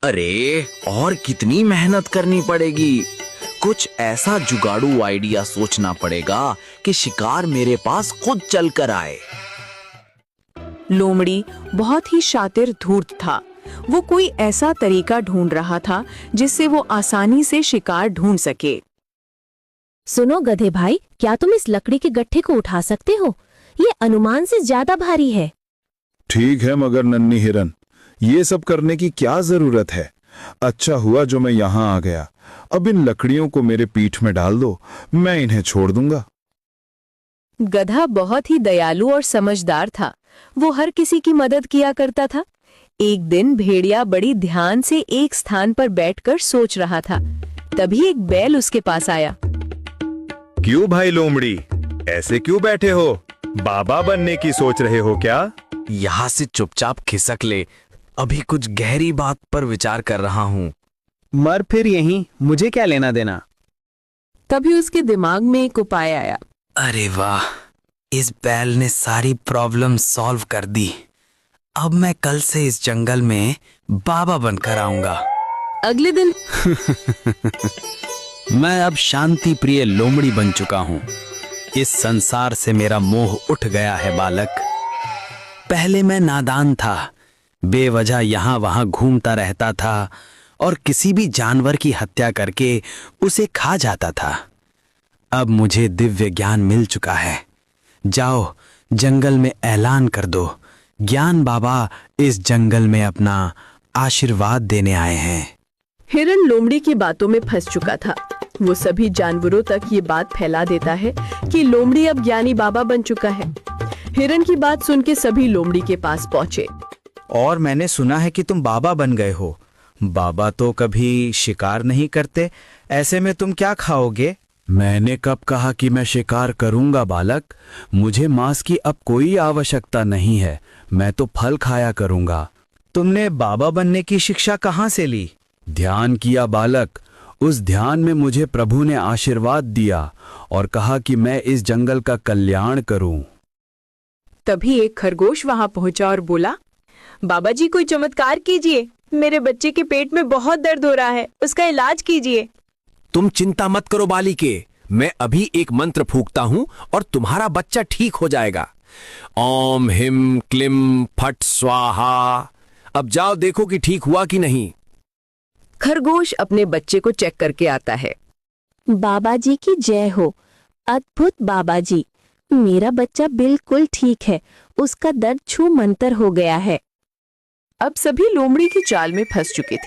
अरे और कितनी मेहनत करनी पड़ेगी। कुछ ऐसा जुगाड़ू आइडिया सोचना पड़ेगा कि शिकार मेरे पास खुद चल कर आए। लोमड़ी बहुत ही शातिर धूर्त था। वो कोई ऐसा तरीका ढूंढ रहा था जिससे वो आसानी से शिकार ढूंढ सके। सुनो गधे भाई, क्या तुम इस लकड़ी के गट्ठे को उठा सकते हो? ये अनुमान से ज्यादा भारी है। ठीक है मगर नन्ही हिरन, ये सब करने की क्या जरूरत है? अच्छा हुआ जो मैं यहाँ आ गया। अब इन लकड़ियों को मेरे पीठ में डाल दो, मैं इन्हें छोड़ दूंगा। गधा बहुत ही दयालु और समझदार था। वो हर किसी की मदद किया करता था। एक दिन भेड़िया बड़ी ध्यान से एक स्थान पर बैठकर सोच रहा था। तभी एक बैल उसके पास आया। क्यों भाई लोमड़ी, ऐसे क्यों बैठे हो? बाबा बनने की सोच रहे हो क्या? यहाँ से चुपचाप खिसक ले, अभी कुछ गहरी बात पर विचार कर रहा हूँ। मर फिर यहीं, मुझे क्या लेना देना। तभी उसके दिमाग में एक उपाय आया। अरे वाह, इस बैल ने सारी प्रॉब्लम सॉल्व कर दी। अब मैं कल से इस जंगल में बाबा बनकर आऊंगा। अगले दिन मैं अब शांति प्रिय लोमड़ी बन चुका हूँ। इस संसार से मेरा मोह उठ गया है बालक। पहले मैं नादान था, बेवजह यहाँ वहां घूमता रहता था और किसी भी जानवर की हत्या करके उसे खा जाता था। अब मुझे दिव्य ज्ञान मिल चुका है। जाओ जंगल में ऐलान कर दो, ज्ञान बाबा इस जंगल में अपना आशीर्वाद देने आए हैं। हिरन लोमड़ी की बातों में फंस चुका था। वो सभी जानवरों तक ये बात फैला देता है कि लोमड़ी अब ज्ञानी बाबा बन चुका है। हिरन की बात सुन के सभी लोमड़ी के पास पहुंचे। और मैंने सुना है कि तुम बाबा बन गए हो। बाबा तो कभी शिकार नहीं करते, ऐसे में तुम क्या खाओगे? मैंने कब कहा कि मैं शिकार करूंगा बालक? मुझे मांस की अब कोई आवश्यकता नहीं है, मैं तो फल खाया करूंगा। तुमने बाबा बनने की शिक्षा कहाँ से ली? ध्यान किया बालक। उस ध्यान में मुझे प्रभु ने आशीर्वाद दिया और कहा कि मैं इस जंगल का कल्याण करूं। तभी एक खरगोश वहां पहुंचा और बोला, बाबा जी कोई चमत्कार कीजिए, मेरे बच्चे के पेट में बहुत दर्द हो रहा है, उसका इलाज कीजिए। तुम चिंता मत करो बालिके, मैं अभी एक मंत्र फूंकता हूं और तुम्हारा बच्चा ठीक हो जाएगा। ओम हिम क्लिम फट स्वाहा। अब जाओ देखो कि ठीक हुआ कि नहीं। खरगोश अपने बच्चे को चेक करके आता है। बाबा जी की जय हो। अद्भुत बाबा जी, मेरा बच्चा बिल्कुल ठीक है, उसका दर्द छू मंतर हो गया है। अब सभी लोमड़ी की चाल में फंस चुके थे।